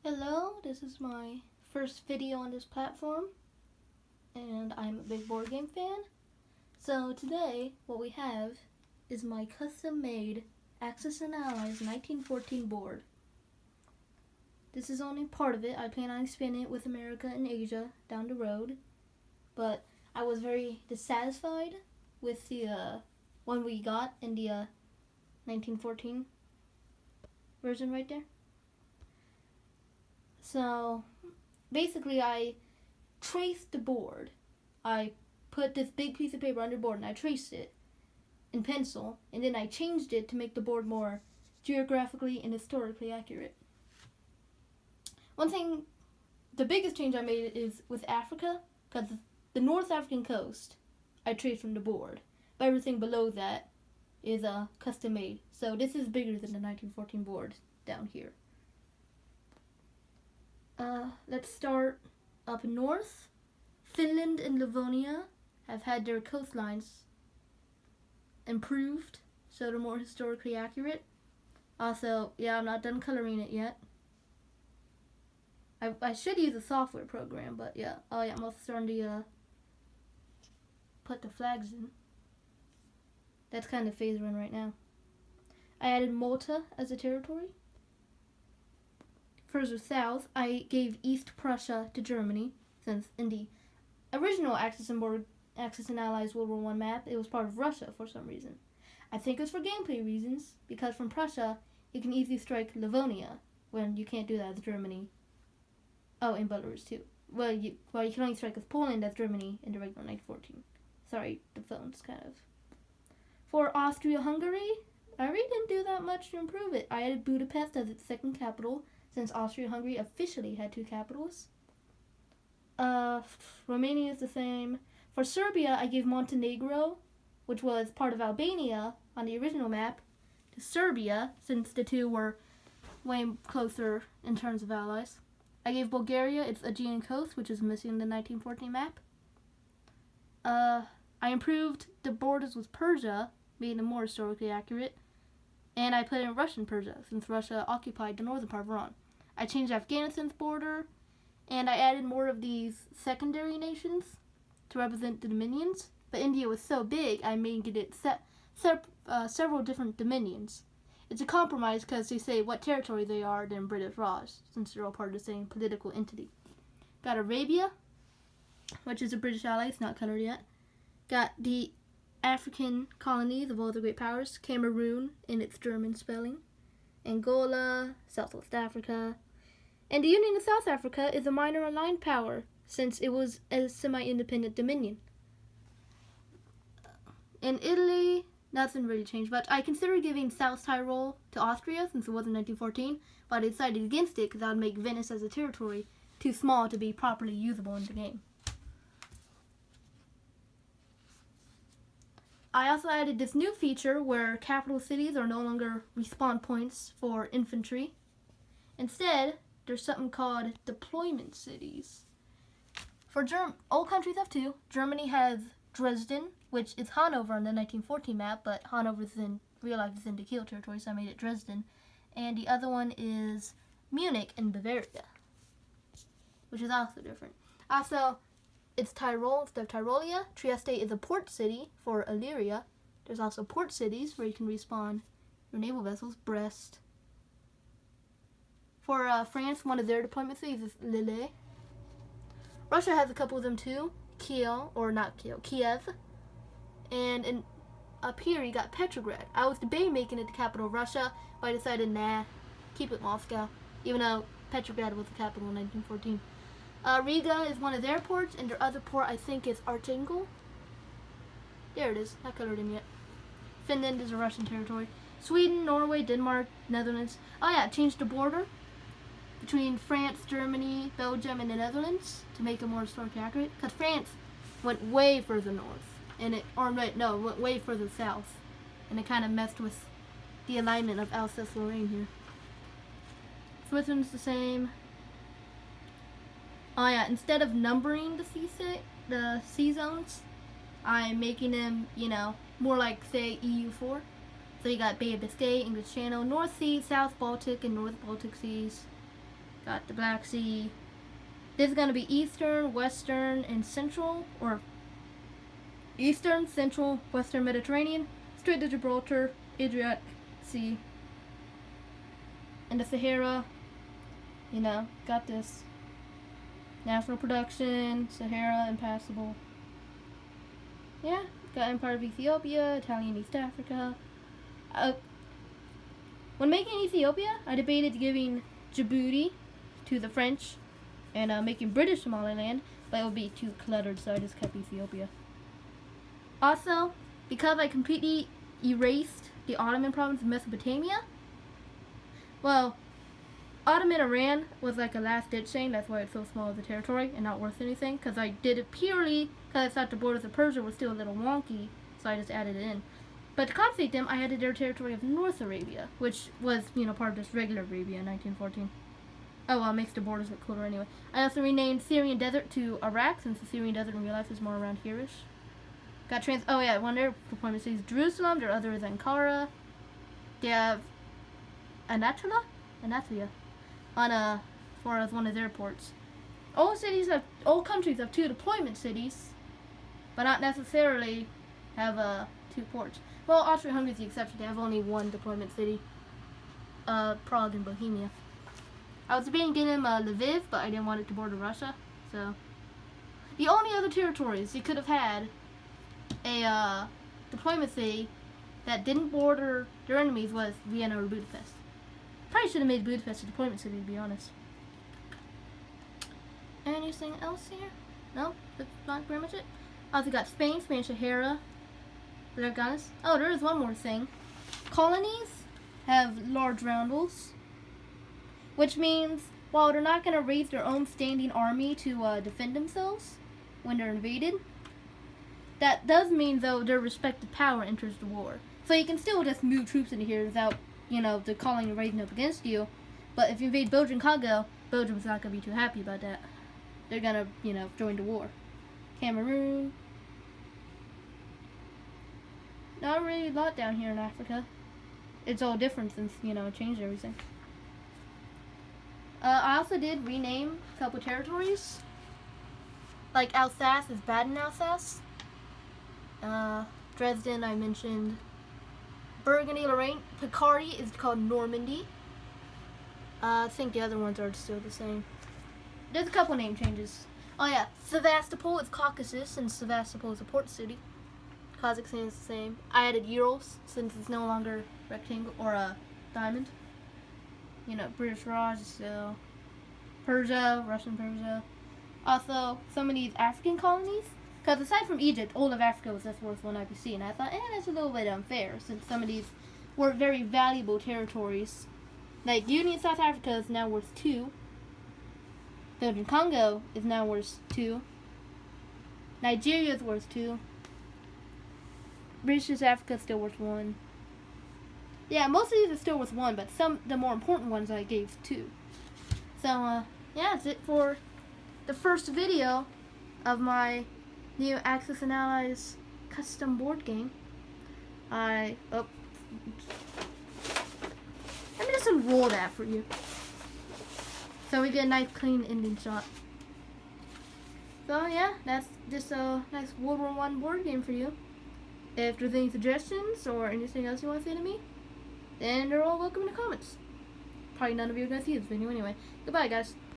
Hello, this is my first video on this platform, and I'm a big board game fan. So today, what we have is my custom-made Axis and Allies 1914 board. This is only part of it. I plan on expanding it with America and Asia down the road, but I was very dissatisfied with the one we got in the 1914 version right there. So basically I traced the board. I put this big piece of paper on the board and I traced it in pencil, and then I changed it to make the board more geographically and historically accurate. One thing, the biggest change I made is with Africa, because the North African coast I traced from the board, but everything below that is custom made. So this is bigger than the 1914 board down here. Let's start up north. Finland and Livonia have had their coastlines improved, so they're more historically accurate. Also, yeah, I'm not done coloring it yet. I should use a software program, but yeah. Oh yeah, I'm also starting to put the flags in. That's kind of phase run right now. I added Malta as a territory. Further south, I gave East Prussia to Germany, since in the original Axis and Allies World War I map, it was part of Russia for some reason. I think it's for gameplay reasons, because from Prussia, you can easily strike Livonia, when you can't do that with Germany. Oh, and Belarus too. Well, you can only strike with Poland as Germany in the regular 1914. Sorry, the phone's kind of... For Austria-Hungary, I really didn't do that much to improve it. I added Budapest as its second capital, since Austria-Hungary officially had two capitals. Romania is the same. For Serbia, I gave Montenegro, which was part of Albania on the original map, to Serbia, since the two were way closer in terms of allies. I gave Bulgaria its Aegean coast, which is missing in the 1914 map. I improved the borders with Persia, making them more historically accurate. And I put in Russian Persia, since Russia occupied the northern part of Iran. I changed Afghanistan's border, and I added more of these secondary nations to represent the dominions. But India was so big, I made it several different dominions. It's a compromise because they say what territory they are than British Raj, since they're all part of the same political entity. Got Arabia, which is a British ally, it's not colored yet. Got the African colonies of all the great powers, Cameroon in its German spelling, Angola, Southwest Africa, and the Union of South Africa is a minor aligned power, since it was a semi-independent dominion. In Italy, nothing really changed much. I considered giving South Tyrol to Austria, since it was in 1914, but I decided against it because that would make Venice as a territory too small to be properly usable in the game. I also added this new feature where capital cities are no longer respawn points for infantry. Instead, there's something called deployment cities. For all countries have two. Germany has Dresden, which is Hanover on the 1914 map, but Hanover is in real life is in the Kiel territory, so I made it Dresden. And the other one is Munich in Bavaria, which is also different. Also, it's Tyrol instead of Tyrolia. Trieste is a port city for Illyria. There's also port cities where you can respawn your naval vessels. Brest. For France, one of their deployment cities is Lille. Russia has a couple of them too. Kiev. And up here you got Petrograd. I was debating making it the capital of Russia, but I decided, nah, keep it Moscow, even though Petrograd was the capital in 1914. Riga is one of their ports, and their other port I think is Archangel. There it is, not colored in yet. Finland is a Russian territory. Sweden, Norway, Denmark, Netherlands. Oh yeah, changed the border between France, Germany, Belgium, and the Netherlands to make it more historically accurate. Because France went way further north, and went way further south, and it kind of messed with the alignment of Alsace-Lorraine here. Switzerland's the same. Oh yeah, instead of numbering the sea zones, I'm making them, more like, say, EU4. So you got Bay of Biscay, English Channel, North Sea, South Baltic, and North Baltic Seas. got the Black Sea. This is going to be Eastern, Western, and Central, or Eastern, Central, Western Mediterranean, Strait of Gibraltar, Adriatic Sea, and the Sahara. You know, got this. National production, Sahara, impassable. Yeah, got Empire of Ethiopia, Italian East Africa. When making Ethiopia, I debated giving Djibouti to the French and making British Somaliland, but it would be too cluttered, so I just kept Ethiopia. Also, because I completely erased the Ottoman province of Mesopotamia, well, Ottoman Iran was like a last-ditch thing. That's why it's so small as a territory and not worth anything, because I did it purely because I thought the borders of Persia were still a little wonky, so I just added it in. But to compensate them, I added their territory of North Arabia, which was, part of this regular Arabia in 1914. Oh, well, it makes the borders look cooler anyway. I also renamed Syrian Desert to Iraq, since the Syrian Desert in real life is more around here-ish. One of their deployment cities, Jerusalem. Their other is Ankara. They have Anatolia, as far as one of their ports. All countries have 2 deployment cities, but not necessarily have 2 ports. Well, Austria-Hungary is the exception. They have only 1 deployment city, Prague and Bohemia. I was debating getting them Lviv, but I didn't want it to border Russia. So the only other territories you could have had a deployment city that didn't border their enemies was Vienna or Budapest. Probably should have made Budapest a deployment city, to be honest. Anything else here? No, that's not pretty much it. Also got Spain, Spanish Sahara. Oh, there is one more thing. Colonies have large roundels, which means while they're not going to raise their own standing army to defend themselves when they're invaded, that does mean, though, their respective power enters the war. So you can still just move troops into here without, the colony raising up against you. But if you invade Belgian Congo, Belgium's not going to be too happy about that. They're going to, join the war. Cameroon. Not really a lot down here in Africa. It's all different since, it changed everything. I also did rename a couple territories. Like Alsace is Baden-Alsace. Dresden, I mentioned. Burgundy, Lorraine. Picardy is called Normandy. I think the other ones are still the same. There's a couple name changes. Oh yeah, Sevastopol is Caucasus, and Sevastopol is a port city. Kazakhstan is the same. I added Urals, since it's no longer rectangle or a diamond. British Raj is still Persia, Russian Persia. Also, some of these African colonies, because aside from Egypt, all of Africa was just worth 1 IPC, and I thought, that's a little bit unfair, since some of these were very valuable territories. Like, Union South Africa is now worth 2. Belgian Congo is now worth 2. Nigeria is worth 2. British Africa is still worth 1. Yeah, most of these are still worth 1, but the more important ones I gave 2. So, yeah, that's it for the first video of my new Axis and Allies custom board game. Let me just unroll that for you, so we get a nice clean ending shot. So yeah, that's just a nice World War I board game for you. If there's any suggestions or anything else you want to say to me, then they're all welcome in the comments. Probably none of you are going to see this video anyway. Goodbye, guys.